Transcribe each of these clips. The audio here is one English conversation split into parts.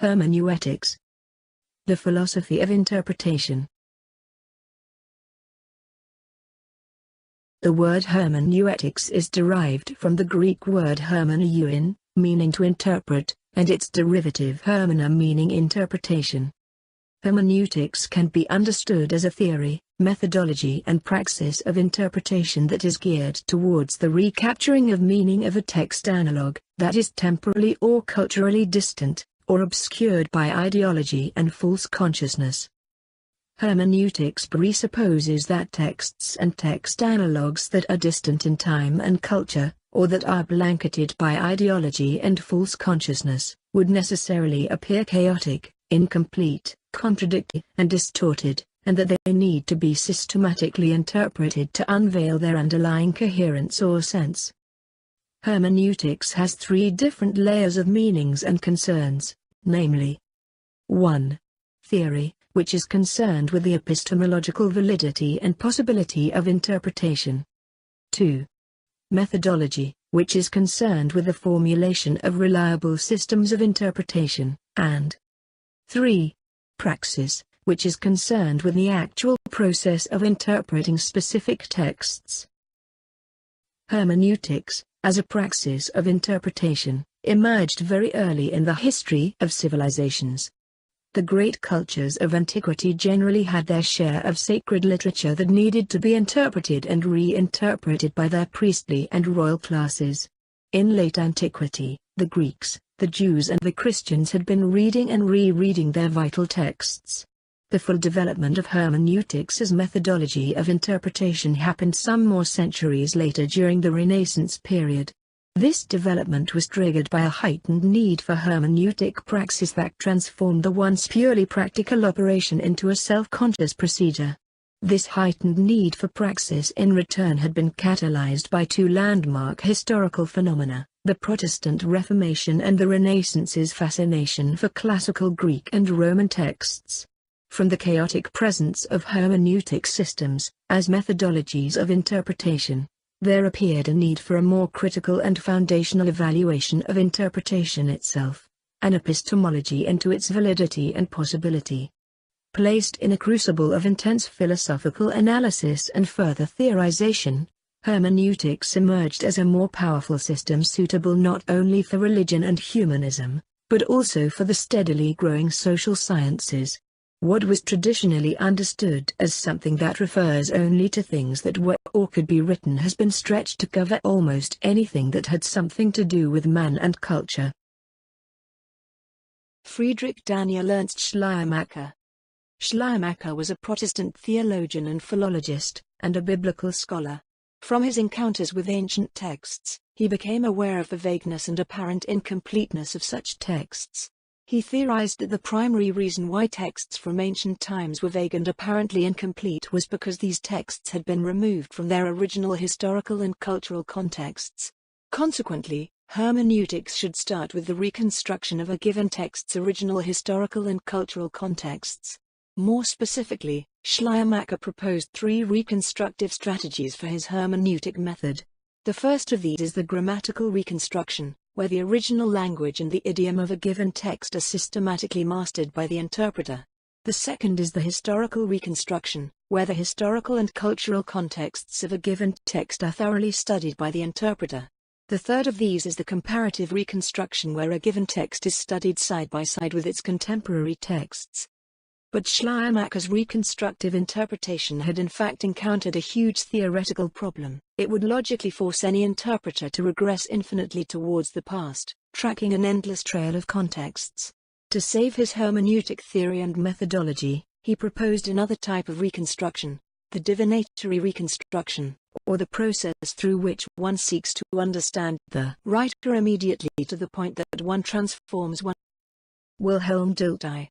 Hermeneutics. The philosophy of interpretation. The word hermeneutics is derived from the Greek word hermeneuin, meaning to interpret, and its derivative hermena meaning interpretation. Hermeneutics can be understood as a theory, methodology and praxis of interpretation that is geared towards the recapturing of meaning of a text analog that is temporally or culturally distant, or obscured by ideology and false consciousness. Hermeneutics presupposes that texts and text analogues that are distant in time and culture, or that are blanketed by ideology and false consciousness, would necessarily appear chaotic, incomplete, contradictory, and distorted, and that they need to be systematically interpreted to unveil their underlying coherence or sense. Hermeneutics has three different layers of meanings and concerns, namely: 1. Theory, which is concerned with the epistemological validity and possibility of interpretation. 2. Methodology, which is concerned with the formulation of reliable systems of interpretation, and 3. Praxis, which is concerned with the actual process of interpreting specific texts. Hermeneutics, as a praxis of interpretation, emerged very early in the history of civilizations. The great cultures of antiquity generally had their share of sacred literature that needed to be interpreted and reinterpreted by their priestly and royal classes. In late antiquity, the Greeks, the Jews and the Christians had been reading and rereading their vital texts. The full development of hermeneutics as methodology of interpretation happened some more centuries later during the Renaissance period. This development was triggered by a heightened need for hermeneutic praxis that transformed the once purely practical operation into a self-conscious procedure. This heightened need for praxis in return had been catalyzed by two landmark historical phenomena: the Protestant Reformation and the Renaissance's fascination for classical Greek and Roman texts. From the chaotic presence of hermeneutic systems, as methodologies of interpretation, there appeared a need for a more critical and foundational evaluation of interpretation itself, an epistemology into its validity and possibility. Placed in a crucible of intense philosophical analysis and further theorization, hermeneutics emerged as a more powerful system suitable not only for religion and humanism, but also for the steadily growing social sciences. What was traditionally understood as something that refers only to things that were or could be written has been stretched to cover almost anything that had something to do with man and culture. Friedrich Daniel Ernst Schleiermacher. Schleiermacher was a Protestant theologian and philologist, and a biblical scholar. From his encounters with ancient texts, he became aware of the vagueness and apparent incompleteness of such texts. He theorized that the primary reason why texts from ancient times were vague and apparently incomplete was because these texts had been removed from their original historical and cultural contexts. Consequently, hermeneutics should start with the reconstruction of a given text's original historical and cultural contexts. More specifically, Schleiermacher proposed three reconstructive strategies for his hermeneutic method. The first of these is the grammatical reconstruction, where the original language and the idiom of a given text are systematically mastered by the interpreter. The second is the historical reconstruction, where the historical and cultural contexts of a given text are thoroughly studied by the interpreter. The third of these is the comparative reconstruction, where a given text is studied side by side with its contemporary texts. But Schleiermacher's reconstructive interpretation had in fact encountered a huge theoretical problem. It would logically force any interpreter to regress infinitely towards the past, tracking an endless trail of contexts. To save his hermeneutic theory and methodology, he proposed another type of reconstruction, the divinatory reconstruction, or the process through which one seeks to understand the writer immediately to the point that one transforms one. Wilhelm Dilthey.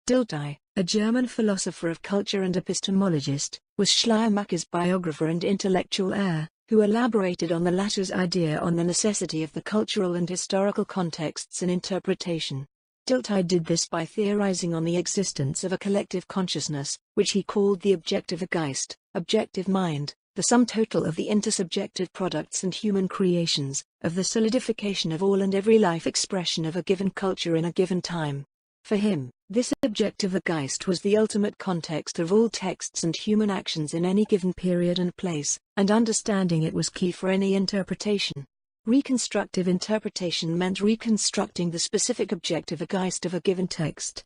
Dilthey, a German philosopher of culture and epistemologist, was Schleiermacher's biographer and intellectual heir, who elaborated on the latter's idea on the necessity of the cultural and historical contexts in interpretation. Dilthey did this by theorizing on the existence of a collective consciousness, which he called the objective Geist, objective mind, the sum total of the intersubjective products and human creations, of the solidification of all and every life expression of a given culture in a given time. For him, this objective Geist was the ultimate context of all texts and human actions in any given period and place, and understanding it was key for any interpretation. Reconstructive interpretation meant reconstructing the specific objective Geist of a given text.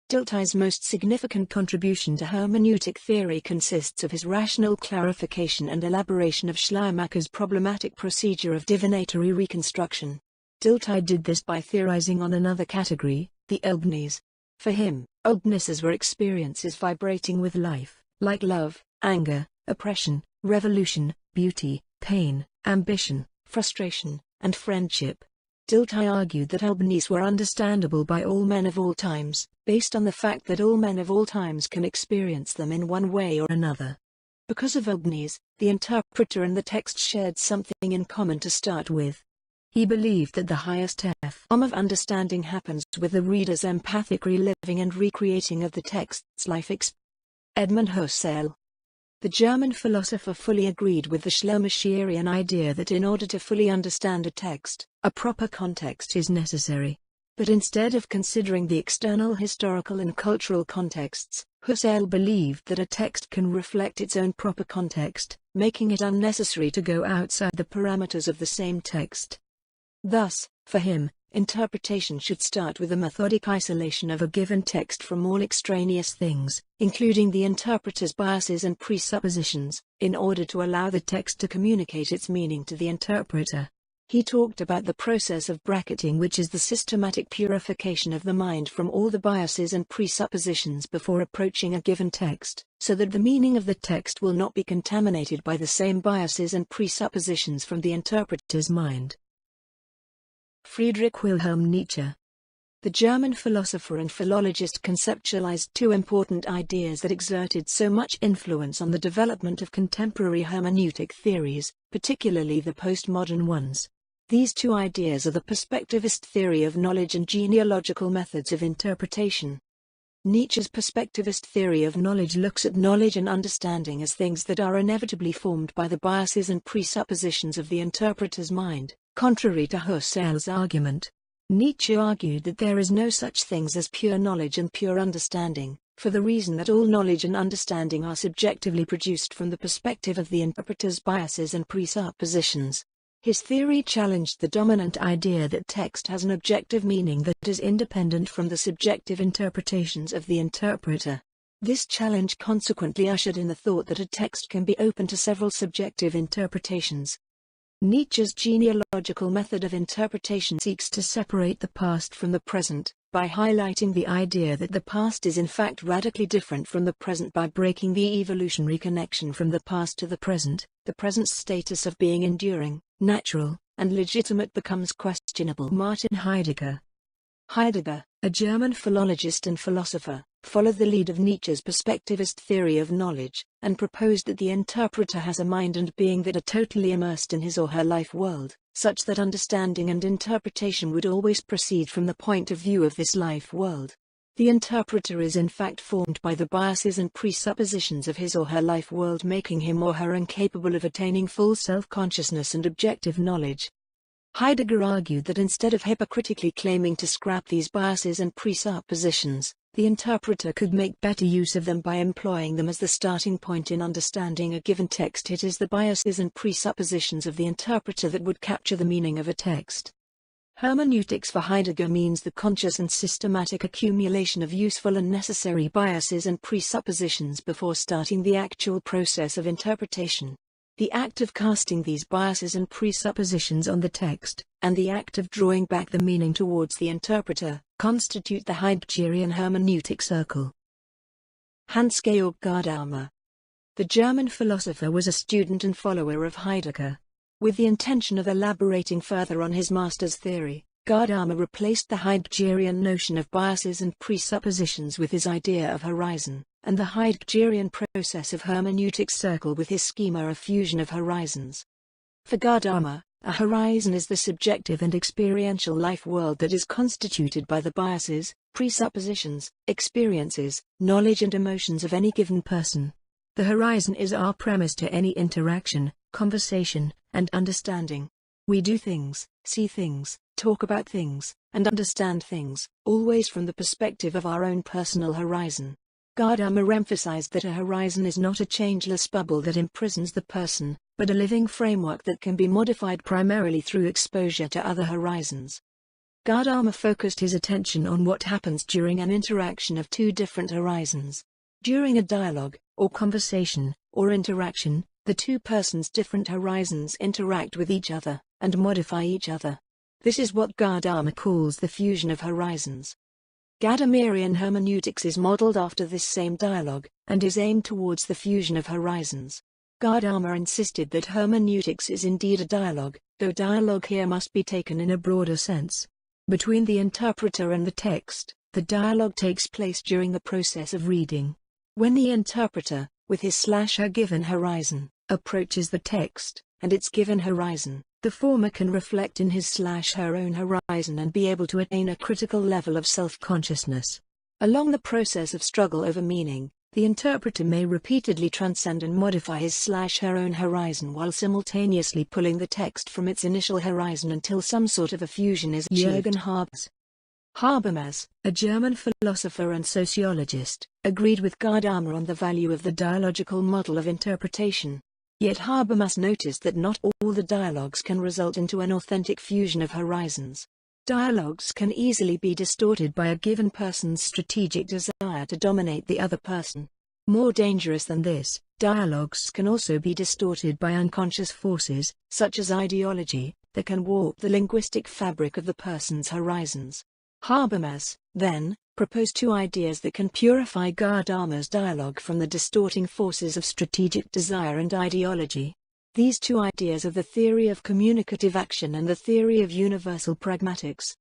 Dilthey's most significant contribution to hermeneutic theory consists of his rational clarification and elaboration of Schleiermacher's problematic procedure of divinatory reconstruction. Dilthey did this by theorizing on another category, the Oldness. For him, oldnesses were experiences vibrating with life, like love, anger, oppression, revolution, beauty, pain, ambition, frustration, and friendship. Dilthey argued that oldnesses were understandable by all men of all times, based on the fact that all men of all times can experience them in one way or another. Because of oldnesses, the interpreter and the text shared something in common to start with. He believed that the highest form of understanding happens with the reader's empathic reliving and recreating of the text's life experience. Edmund Husserl, the German philosopher, fully agreed with the Schleiermacherian idea that in order to fully understand a text, a proper context is necessary. But instead of considering the external historical and cultural contexts, Husserl believed that a text can reflect its own proper context, making it unnecessary to go outside the parameters of the same text. Thus, for him, interpretation should start with a methodic isolation of a given text from all extraneous things, including the interpreter's biases and presuppositions, in order to allow the text to communicate its meaning to the interpreter. He talked about the process of bracketing, which is the systematic purification of the mind from all the biases and presuppositions before approaching a given text, so that the meaning of the text will not be contaminated by the same biases and presuppositions from the interpreter's mind. Friedrich Wilhelm Nietzsche, the German philosopher and philologist, conceptualized two important ideas that exerted so much influence on the development of contemporary hermeneutic theories, particularly the postmodern ones. These two ideas are the perspectivist theory of knowledge and genealogical methods of interpretation. Nietzsche's perspectivist theory of knowledge looks at knowledge and understanding as things that are inevitably formed by the biases and presuppositions of the interpreter's mind. Contrary to Husserl's argument, Nietzsche argued that there is no such things as pure knowledge and pure understanding, for the reason that all knowledge and understanding are subjectively produced from the perspective of the interpreter's biases and presuppositions. His theory challenged the dominant idea that text has an objective meaning that is independent from the subjective interpretations of the interpreter. This challenge consequently ushered in the thought that a text can be open to several subjective interpretations. Nietzsche's genealogical method of interpretation seeks to separate the past from the present, by highlighting the idea that the past is in fact radically different from the present. By breaking the evolutionary connection from the past to the present's status of being enduring, natural, and legitimate becomes questionable. Martin Heidegger, a German philologist and philosopher, followed the lead of Nietzsche's perspectivist theory of knowledge, and proposed that the interpreter has a mind and being that are totally immersed in his or her life world, such that understanding and interpretation would always proceed from the point of view of this life world. The interpreter is in fact formed by the biases and presuppositions of his or her life world, making him or her incapable of attaining full self-consciousness and objective knowledge. Heidegger argued that instead of hypocritically claiming to scrap these biases and presuppositions, the interpreter could make better use of them by employing them as the starting point in understanding a given text. It is the biases and presuppositions of the interpreter that would capture the meaning of a text. Hermeneutics for Heidegger means the conscious and systematic accumulation of useful and necessary biases and presuppositions before starting the actual process of interpretation. The act of casting these biases and presuppositions on the text, and the act of drawing back the meaning towards the interpreter, constitute the Heideggerian hermeneutic circle. Hans-Georg Gadamer, the German philosopher, was a student and follower of Heidegger. With the intention of elaborating further on his master's theory, Gadamer replaced the Heideggerian notion of biases and presuppositions with his idea of horizon, and the Heideggerian process of hermeneutics circle with his schema of fusion of horizons. For Gadamer, a horizon is the subjective and experiential life world that is constituted by the biases, presuppositions, experiences, knowledge and emotions of any given person. The horizon is our premise to any interaction, conversation, and understanding. We do things, see things, talk about things, and understand things, always from the perspective of our own personal horizon. Gadamer emphasized that a horizon is not a changeless bubble that imprisons the person, but a living framework that can be modified primarily through exposure to other horizons. Gadamer focused his attention on what happens during an interaction of two different horizons. During a dialogue, or conversation, or interaction, the two persons' different horizons interact with each other, and modify each other. This is what Gadamer calls the fusion of horizons. Gadamerian hermeneutics is modeled after this same dialogue, and is aimed towards the fusion of horizons. Gadamer insisted that hermeneutics is indeed a dialogue, though dialogue here must be taken in a broader sense. Between the interpreter and the text, the dialogue takes place during the process of reading. When the interpreter, with his/her given horizon, approaches the text, and its given horizon, the former can reflect in his/her own horizon and be able to attain a critical level of self-consciousness. Along the process of struggle over meaning, the interpreter may repeatedly transcend and modify his/her own horizon while simultaneously pulling the text from its initial horizon until some sort of a fusion is achieved. Jürgen Habermas, a German philosopher and sociologist, agreed with Gadamer on the value of the dialogical model of interpretation. Yet Habermas noticed that not all the dialogues can result into an authentic fusion of horizons. Dialogues can easily be distorted by a given person's strategic desire to dominate the other person. More dangerous than this, dialogues can also be distorted by unconscious forces, such as ideology, that can warp the linguistic fabric of the person's horizons. Habermas, then, proposed two ideas that can purify Gadamer's dialogue from the distorting forces of strategic desire and ideology. These two ideas are the theory of communicative action and the theory of universal pragmatics.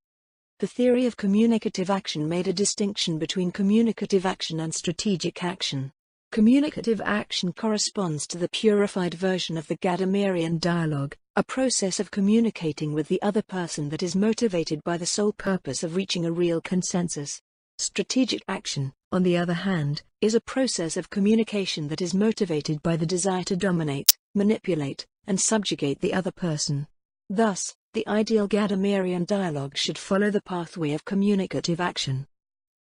The theory of communicative action made a distinction between communicative action and strategic action. Communicative action corresponds to the purified version of the Gadamerian dialogue, a process of communicating with the other person that is motivated by the sole purpose of reaching a real consensus. Strategic action, on the other hand, is a process of communication that is motivated by the desire to dominate, manipulate, and subjugate the other person. Thus, the ideal Gadamerian dialogue should follow the pathway of communicative action.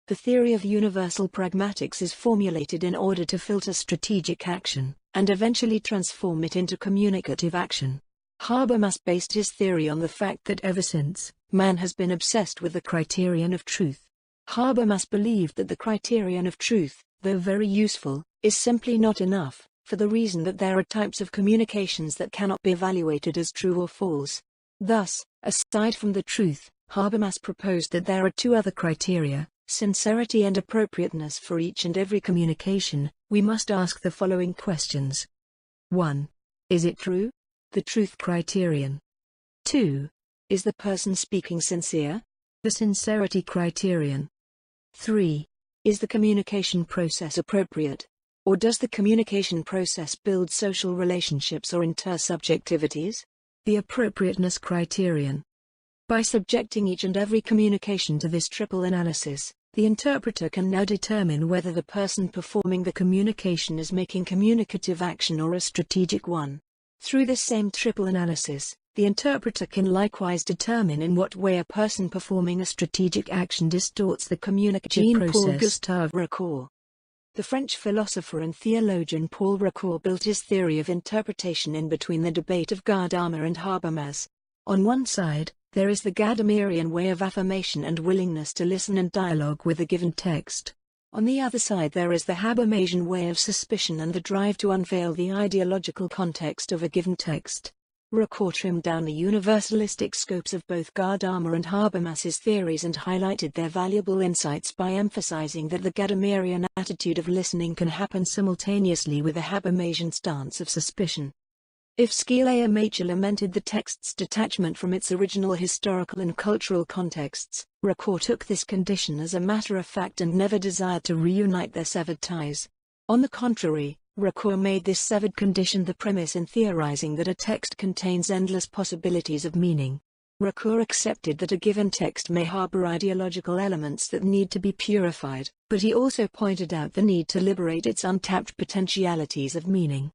The theory of universal pragmatics is formulated in order to filter strategic action, and eventually transform it into communicative action. Habermas based his theory on the fact that ever since, man has been obsessed with the criterion of truth. Habermas believed that the criterion of truth, though very useful, is simply not enough, for the reason that there are types of communications that cannot be evaluated as true or false. Thus, aside from the truth, Habermas proposed that there are two other criteria, sincerity and appropriateness for each and every communication. We must ask the following questions. 1. Is it true? The truth criterion. 2. Is the person speaking sincere? The sincerity criterion. 3. Is the communication process appropriate? Or does the communication process build social relationships or intersubjectivities? The appropriateness criterion. By subjecting each and every communication to this triple analysis, the interpreter can now determine whether the person performing the communication is making communicative action or a strategic one. Through this same triple analysis, the interpreter can likewise determine in what way a person performing a strategic action distorts the communicative process. Jean-Paul Gustave Ricoeur. The French philosopher and theologian Paul Ricoeur built his theory of interpretation in between the debate of Gadamer and Habermas. On one side, there is the Gadamerian way of affirmation and willingness to listen and dialogue with a given text. On the other side there is the Habermasian way of suspicion and the drive to unveil the ideological context of a given text. Ricoeur trimmed down the universalistic scopes of both Gadamer and Habermas's theories and highlighted their valuable insights by emphasizing that the Gadamerian attitude of listening can happen simultaneously with the Habermasian stance of suspicion. If Schleiermacher lamented the text's detachment from its original historical and cultural contexts, Ricoeur took this condition as a matter of fact and never desired to reunite their severed ties. On the contrary, Ricoeur made this severed condition the premise in theorizing that a text contains endless possibilities of meaning. Ricoeur accepted that a given text may harbor ideological elements that need to be purified, but he also pointed out the need to liberate its untapped potentialities of meaning.